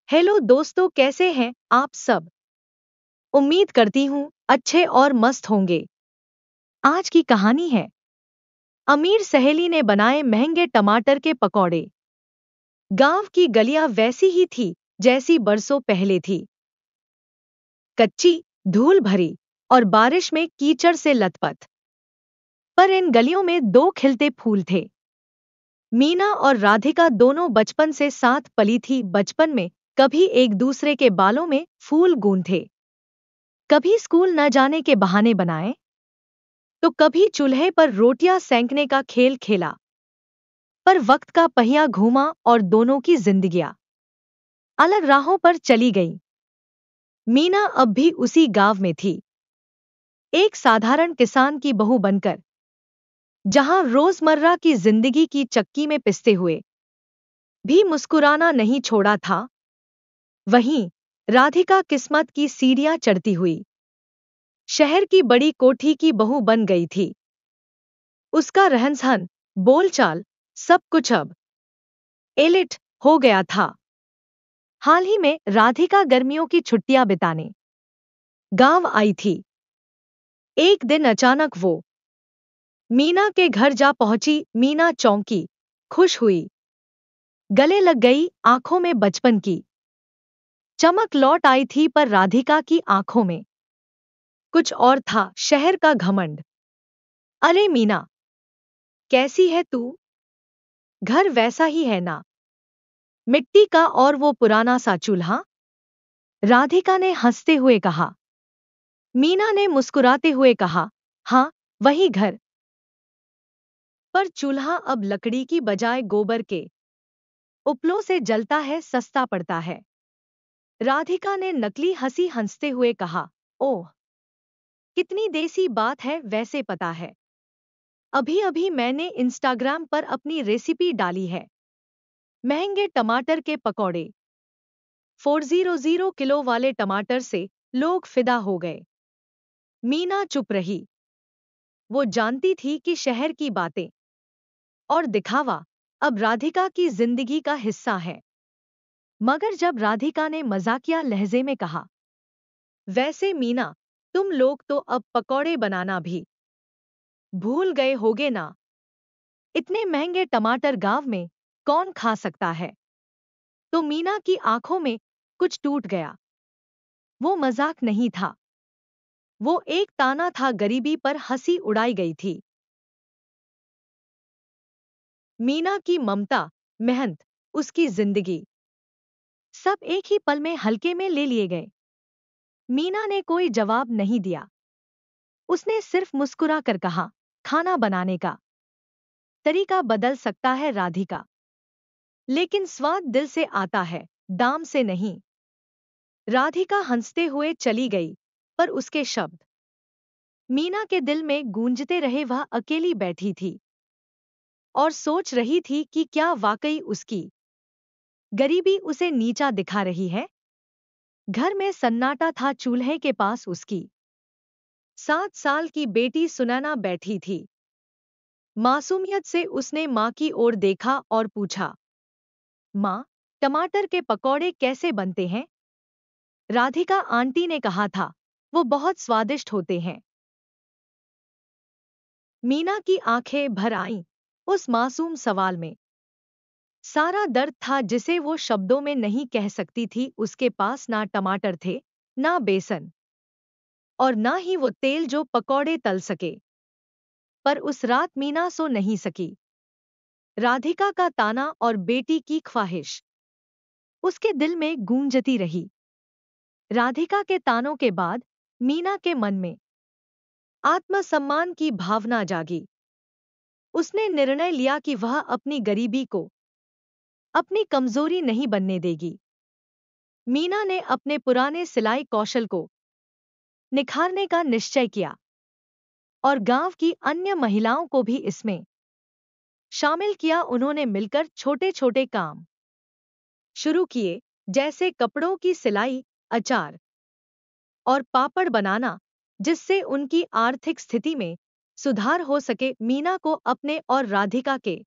Hello दोस्तों, कैसे हैं आप सब। उम्मीद करती हूँ अच्छे और मस्त होंगे। आज की कहानी है अमीर सहेली ने बनाए महंगे टमाटर के पकौड़े। गांव की गलियां वैसी ही थी जैसी बरसों पहले थी, कच्ची, धूल भरी और बारिश में कीचड़ से लथपथ। पर इन गलियों में दो खिलते फूल थे। मीना और राधिका दोनों बचपन से साथ पली थी। बचपन में कभी एक दूसरे के बालों में फूल गूंथे, कभी स्कूल न जाने के बहाने बनाए, तो कभी चूल्हे पर रोटियां सेंकने का खेल खेला। पर वक्त का पहिया घूमा और दोनों की जिंदगियां अलग राहों पर चली गईं। मीना अब भी उसी गांव में थी, एक साधारण किसान की बहू बनकर, जहां रोजमर्रा की जिंदगी की चक्की में पिसते हुए भी मुस्कुराना नहीं छोड़ा था। वहीं राधिका किस्मत की सीढ़ियां चढ़ती हुई शहर की बड़ी कोठी की बहू बन गई थी। उसका रहन-सहन, बोलचाल, सब कुछ अब एलिट हो गया था। हाल ही में राधिका गर्मियों की छुट्टियां बिताने गांव आई थी। एक दिन अचानक वो मीना के घर जा पहुंची। मीना चौंकी, खुश हुई, गले लग गई। आंखों में बचपन की चमक लौट आई थी। पर राधिका की आंखों में कुछ और था, शहर का घमंड। अरे मीना, कैसी है तू? घर वैसा ही है ना, मिट्टी का और वो पुराना सा चूल्हा? राधिका ने हंसते हुए कहा। मीना ने मुस्कुराते हुए कहा, हाँ, वही घर, पर चूल्हा अब लकड़ी की बजाय गोबर के उपलों से जलता है, सस्ता पड़ता है। राधिका ने नकली हंसी हंसते हुए कहा, ओह, कितनी देसी बात है। वैसे पता है, अभी अभी मैंने इंस्टाग्राम पर अपनी रेसिपी डाली है, महंगे टमाटर के पकौड़े। 400 किलो वाले टमाटर से लोग फिदा हो गए। मीना चुप रही। वो जानती थी कि शहर की बातें और दिखावा अब राधिका की जिंदगी का हिस्सा है। मगर जब राधिका ने मजाकिया लहजे में कहा, वैसे मीना, तुम लोग तो अब पकौड़े बनाना भी भूल गए होगे ना, इतने महंगे टमाटर गांव में कौन खा सकता है? तो मीना की आंखों में कुछ टूट गया। वो मजाक नहीं था, वो एक ताना था। गरीबी पर हंसी उड़ाई गई थी। मीना की ममता, मेहनत, उसकी जिंदगी, सब एक ही पल में हल्के में ले लिए गए। मीना ने कोई जवाब नहीं दिया। उसने सिर्फ मुस्कुरा कर कहा, खाना बनाने का तरीका बदल सकता है राधिका, लेकिन स्वाद दिल से आता है, दाम से नहीं। राधिका हंसते हुए चली गई, पर उसके शब्द मीना के दिल में गूंजते रहे। वह अकेली बैठी थी और सोच रही थी कि क्या वाकई उसकी गरीबी उसे नीचा दिखा रही है। घर में सन्नाटा था। चूल्हे के पास उसकी 7 साल की बेटी सुनैना बैठी थी। मासूमियत से उसने माँ की ओर देखा और पूछा, माँ, टमाटर के पकौड़े कैसे बनते हैं? राधिका आंटी ने कहा था, वो बहुत स्वादिष्ट होते हैं। मीना की आंखें भर आईं उस मासूम सवाल में। सारा दर्द था जिसे वो शब्दों में नहीं कह सकती थी। उसके पास ना टमाटर थे, ना बेसन, और ना ही वो तेल जो पकौड़े तल सके। पर उस रात मीना सो नहीं सकी। राधिका का ताना और बेटी की ख्वाहिश उसके दिल में गूंजती रही। राधिका के तानों के बाद मीना के मन में आत्मसम्मान की भावना जागी। उसने निर्णय लिया कि वह अपनी गरीबी को अपनी कमजोरी नहीं बनने देगी। मीना ने अपने पुराने सिलाई कौशल को निखारने का निश्चय किया और गांव की अन्य महिलाओं को भी इसमें शामिल किया। उन्होंने मिलकर छोटे छोटे काम शुरू किए, जैसे कपड़ों की सिलाई, अचार और पापड़ बनाना, जिससे उनकी आर्थिक स्थिति में सुधार हो सके। मीना को अपने और राधिका के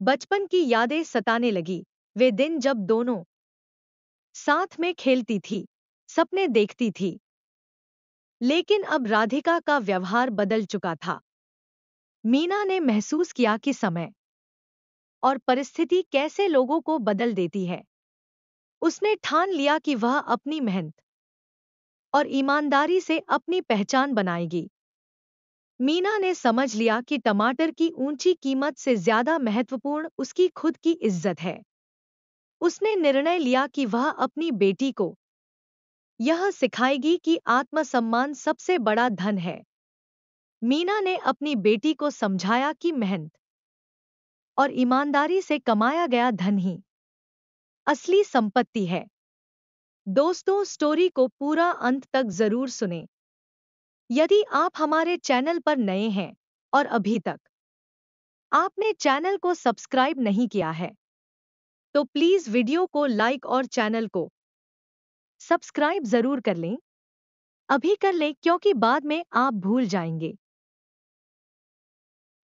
बचपन की यादें सताने लगी। वे दिन जब दोनों साथ में खेलती थी, सपने देखती थी। लेकिन अब राधिका का व्यवहार बदल चुका था। मीना ने महसूस किया कि समय और परिस्थिति कैसे लोगों को बदल देती है। उसने ठान लिया कि वह अपनी मेहनत और ईमानदारी से अपनी पहचान बनाएगी। मीना ने समझ लिया कि टमाटर की ऊंची कीमत से ज्यादा महत्वपूर्ण उसकी खुद की इज्जत है। उसने निर्णय लिया कि वह अपनी बेटी को यह सिखाएगी कि आत्मसम्मान सबसे बड़ा धन है। मीना ने अपनी बेटी को समझाया कि मेहनत और ईमानदारी से कमाया गया धन ही असली संपत्ति है। दोस्तों, स्टोरी को पूरा अंत तक जरूर सुनें। यदि आप हमारे चैनल पर नए हैं और अभी तक आपने चैनल को सब्सक्राइब नहीं किया है, तो प्लीज वीडियो को लाइक और चैनल को सब्सक्राइब जरूर कर लें। अभी कर लें, क्योंकि बाद में आप भूल जाएंगे।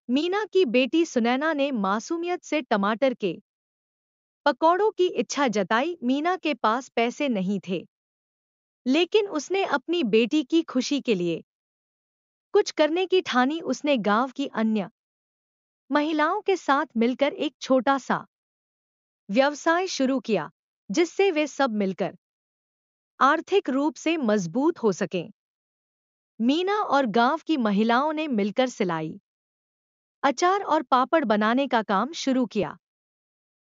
मीना की बेटी सुनैना ने मासूमियत से टमाटर के पकौड़ों की इच्छा जताई। मीना के पास पैसे नहीं थे, लेकिन उसने अपनी बेटी की खुशी के लिए कुछ करने की ठानी। उसने गांव की अन्य महिलाओं के साथ मिलकर एक छोटा सा व्यवसाय शुरू किया, जिससे वे सब मिलकर आर्थिक रूप से मजबूत हो सकें। मीना और गांव की महिलाओं ने मिलकर सिलाई, अचार और पापड़ बनाने का काम शुरू किया।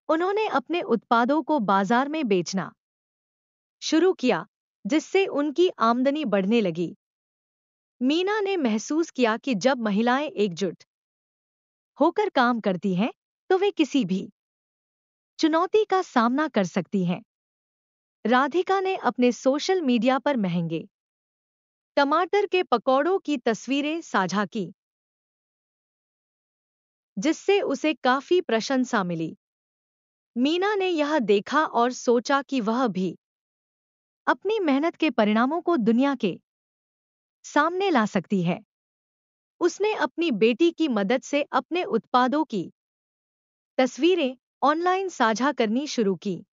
उन्होंने अपने उत्पादों को बाजार में बेचना शुरू किया, जिससे उनकी आमदनी बढ़ने लगी। मीना ने महसूस किया कि जब महिलाएं एकजुट होकर काम करती हैं, तो वे किसी भी चुनौती का सामना कर सकती हैं। राधिका ने अपने सोशल मीडिया पर महंगे टमाटर के पकौड़ों की तस्वीरें साझा की, जिससे उसे काफी प्रशंसा मिली। मीना ने यह देखा और सोचा कि वह भी अपनी मेहनत के परिणामों को दुनिया के सामने ला सकती है। उसने अपनी बेटी की मदद से अपने उत्पादों की तस्वीरें ऑनलाइन साझा करनी शुरू की।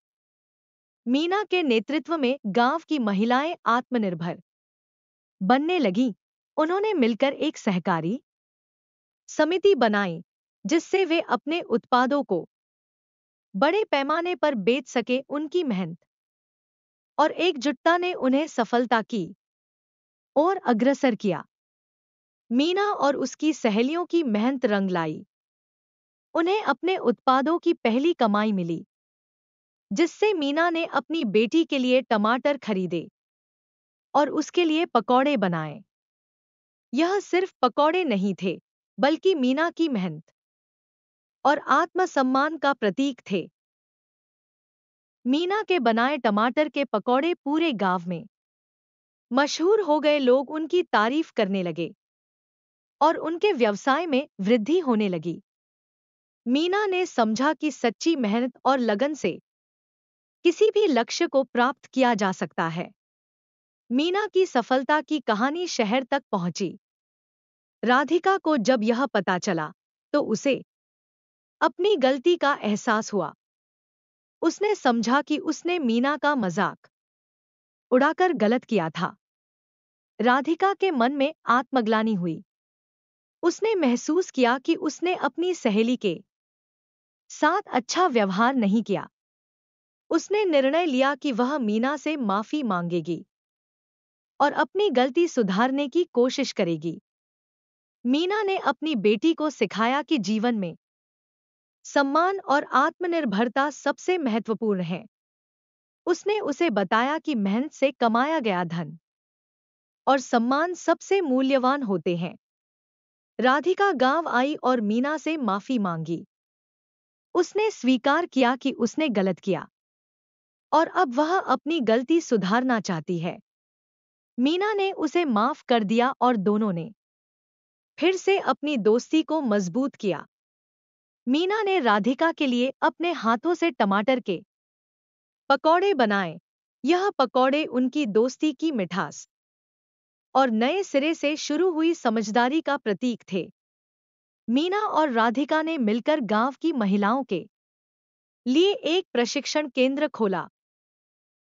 मीना के नेतृत्व में गांव की महिलाएं आत्मनिर्भर बनने लगीं। उन्होंने मिलकर एक सहकारी समिति बनाई, जिससे वे अपने उत्पादों को बड़े पैमाने पर बेच सके। उनकी मेहनत और एकजुटता ने उन्हें सफलता की ओर अग्रसर किया। मीना और उसकी सहेलियों की मेहनत रंग लाई। उन्हें अपने उत्पादों की पहली कमाई मिली, जिससे मीना ने अपनी बेटी के लिए टमाटर खरीदे और उसके लिए पकौड़े बनाए। यह सिर्फ पकौड़े नहीं थे, बल्कि मीना की मेहनत और आत्मसम्मान का प्रतीक थे। मीना के बनाए टमाटर के पकौड़े पूरे गांव में मशहूर हो गए। लोग उनकी तारीफ करने लगे और उनके व्यवसाय में वृद्धि होने लगी। मीना ने समझा कि सच्ची मेहनत और लगन से किसी भी लक्ष्य को प्राप्त किया जा सकता है। मीना की सफलता की कहानी शहर तक पहुंची। राधिका को जब यह पता चला, तो उसे अपनी गलती का एहसास हुआ। उसने समझा कि उसने मीना का मजाक उड़ाकर गलत किया था। राधिका के मन में आत्मग्लानि हुई। उसने महसूस किया कि उसने अपनी सहेली के साथ अच्छा व्यवहार नहीं किया। उसने निर्णय लिया कि वह मीना से माफी मांगेगी और अपनी गलती सुधारने की कोशिश करेगी। मीना ने अपनी बेटी को सिखाया कि जीवन में सम्मान और आत्मनिर्भरता सबसे महत्वपूर्ण है। उसने उसे बताया कि मेहनत से कमाया गया धन और सम्मान सबसे मूल्यवान होते हैं। राधिका गांव आई और मीना से माफी मांगी। उसने स्वीकार किया कि उसने गलत किया और अब वह अपनी गलती सुधारना चाहती है। मीना ने उसे माफ कर दिया और दोनों ने फिर से अपनी दोस्ती को मजबूत किया। मीना ने राधिका के लिए अपने हाथों से टमाटर के पकौड़े बनाए। यह पकौड़े उनकी दोस्ती की मिठास और नए सिरे से शुरू हुई समझदारी का प्रतीक थे। मीना और राधिका ने मिलकर गांव की महिलाओं के लिए एक प्रशिक्षण केंद्र खोला।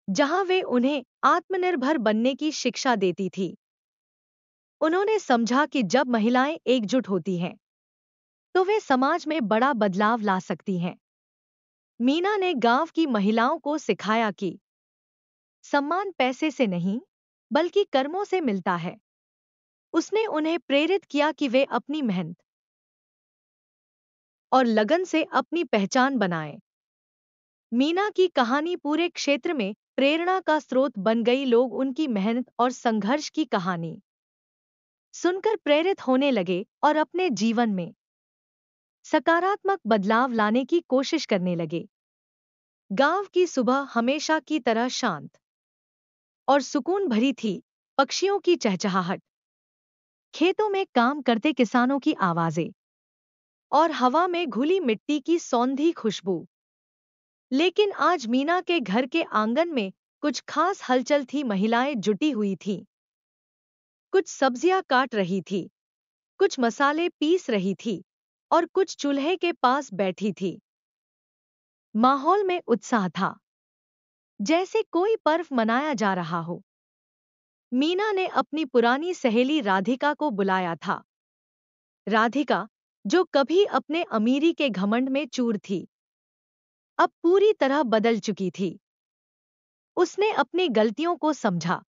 जहां वे उन्हें आत्मनिर्भर बनने की शिक्षा देती थी। उन्होंने समझा कि जब महिलाएं एकजुट होती हैं, तो वे समाज में बड़ा बदलाव ला सकती हैं। मीना ने गांव की महिलाओं को सिखाया कि सम्मान पैसे से नहीं, बल्कि कर्मों से मिलता है। उसने उन्हें प्रेरित किया कि वे अपनी मेहनत और लगन से अपनी पहचान बनाएं। मीना की कहानी पूरे क्षेत्र में प्रेरणा का स्रोत बन गई। लोग उनकी मेहनत और संघर्ष की कहानी सुनकर प्रेरित होने लगे और अपने जीवन में सकारात्मक बदलाव लाने की कोशिश करने लगे। गांव की सुबह हमेशा की तरह शांत और सुकून भरी थी। पक्षियों की चहचहाहट, खेतों में काम करते किसानों की आवाजें और हवा में घुली मिट्टी की सौंधी खुशबू। लेकिन आज मीना के घर के आंगन में कुछ खास हलचल थी। महिलाएं जुटी हुई थीं। कुछ सब्जियां काट रही थी, कुछ मसाले पीस रही थी और कुछ चूल्हे के पास बैठी थी। माहौल में उत्साह था, जैसे कोई पर्व मनाया जा रहा हो। मीना ने अपनी पुरानी सहेली राधिका को बुलाया था। राधिका, जो कभी अपने अमीरी के घमंड में चूर थी, अब पूरी तरह बदल चुकी थी। उसने अपनी गलतियों को समझा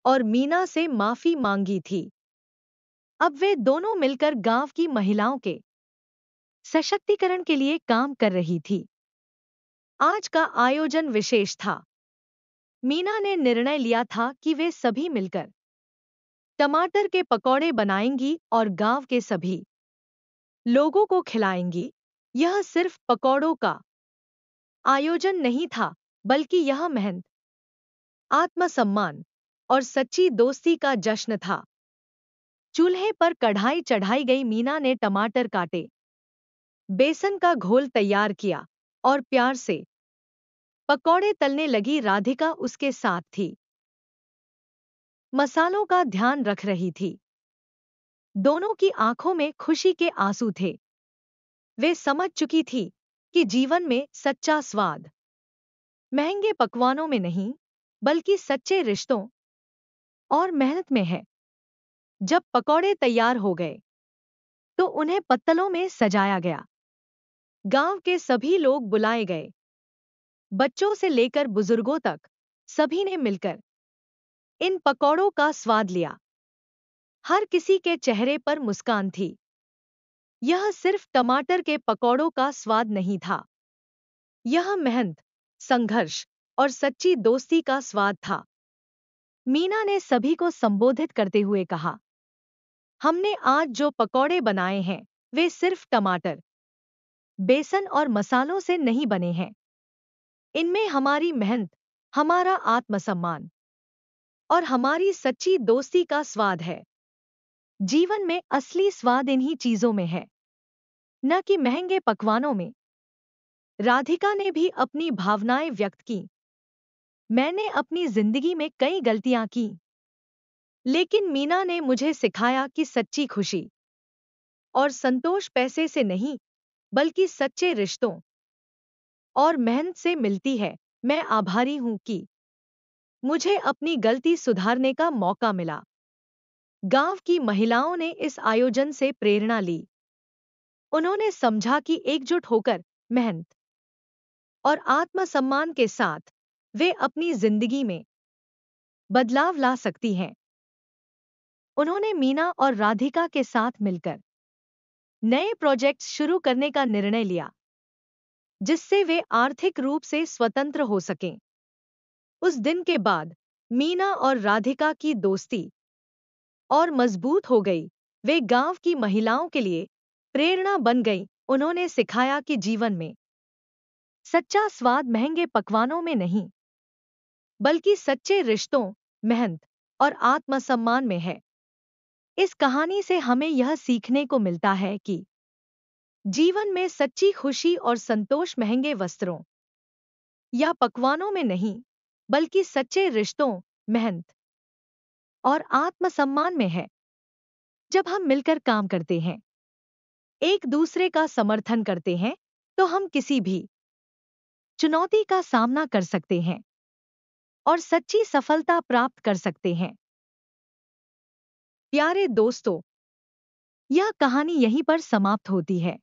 और मीना से माफी मांगी थी। अब वे दोनों मिलकर गांव की महिलाओं के सशक्तिकरण के लिए काम कर रही थी। आज का आयोजन विशेष था। मीना ने निर्णय लिया था कि वे सभी मिलकर टमाटर के पकौड़े बनाएंगी और गांव के सभी लोगों को खिलाएंगी। यह सिर्फ पकौड़ों का आयोजन नहीं था, बल्कि यह मेहनत, आत्मसम्मान और सच्ची दोस्ती का जश्न था। चूल्हे पर कढ़ाई चढ़ाई गई। मीना ने टमाटर काटे, बेसन का घोल तैयार किया और प्यार से पकौड़े तलने लगी। राधिका उसके साथ थी, मसालों का ध्यान रख रही थी। दोनों की आंखों में खुशी के आंसू थे। वे समझ चुकी थी कि जीवन में सच्चा स्वाद महंगे पकवानों में नहीं, बल्कि सच्चे रिश्तों और मेहनत में है। जब पकौड़े तैयार हो गए, तो उन्हें पत्तलों में सजाया गया। गांव के सभी लोग बुलाए गए, बच्चों से लेकर बुजुर्गों तक। सभी ने मिलकर इन पकौड़ों का स्वाद लिया। हर किसी के चेहरे पर मुस्कान थी। यह सिर्फ टमाटर के पकौड़ों का स्वाद नहीं था, यह मेहनत, संघर्ष और सच्ची दोस्ती का स्वाद था। मीना ने सभी को संबोधित करते हुए कहा, हमने आज जो पकौड़े बनाए हैं, वे सिर्फ टमाटर, बेसन और मसालों से नहीं बने हैं। इनमें हमारी मेहनत, हमारा आत्मसम्मान और हमारी सच्ची दोस्ती का स्वाद है। जीवन में असली स्वाद इन्हीं चीजों में है, न कि महंगे पकवानों में। राधिका ने भी अपनी भावनाएं व्यक्त की। मैंने अपनी जिंदगी में कई गलतियां की, लेकिन मीना ने मुझे सिखाया कि सच्ची खुशी और संतोष पैसे से नहीं, बल्कि सच्चे रिश्तों और मेहनत से मिलती है। मैं आभारी हूं कि मुझे अपनी गलती सुधारने का मौका मिला। गांव की महिलाओं ने इस आयोजन से प्रेरणा ली। उन्होंने समझा कि एकजुट होकर, मेहनत और आत्मसम्मान के साथ वे अपनी जिंदगी में बदलाव ला सकती हैं। उन्होंने मीना और राधिका के साथ मिलकर नए प्रोजेक्ट्स शुरू करने का निर्णय लिया, जिससे वे आर्थिक रूप से स्वतंत्र हो सकें। उस दिन के बाद मीना और राधिका की दोस्ती और मजबूत हो गई। वे गांव की महिलाओं के लिए प्रेरणा बन गई। उन्होंने सिखाया कि जीवन में सच्चा स्वाद महंगे पकवानों में नहीं, बल्कि सच्चे रिश्तों, मेहनत और आत्मसम्मान में है। इस कहानी से हमें यह सीखने को मिलता है कि जीवन में सच्ची खुशी और संतोष महंगे वस्त्रों या पकवानों में नहीं, बल्कि सच्चे रिश्तों, मेहनत और आत्मसम्मान में है। जब हम मिलकर काम करते हैं, एक दूसरे का समर्थन करते हैं, तो हम किसी भी चुनौती का सामना कर सकते हैं। और सच्ची सफलता प्राप्त कर सकते हैं। प्यारे दोस्तों, यह कहानी यहीं पर समाप्त होती है।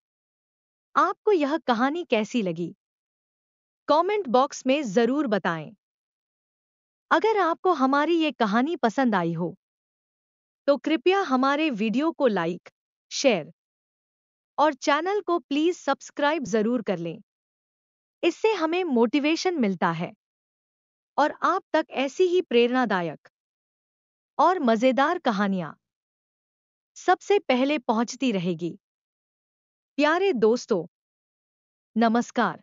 आपको यह कहानी कैसी लगी? कमेंट बॉक्स में जरूर बताएं। अगर आपको हमारी ये कहानी पसंद आई हो तो कृपया हमारे वीडियो को लाइक, शेयर और चैनल को प्लीज सब्सक्राइब जरूर कर लें। इससे हमें मोटिवेशन मिलता है और आप तक ऐसी ही प्रेरणादायक और मजेदार कहानियां सबसे पहले पहुंचती रहेगी। प्यारे दोस्तों, नमस्कार।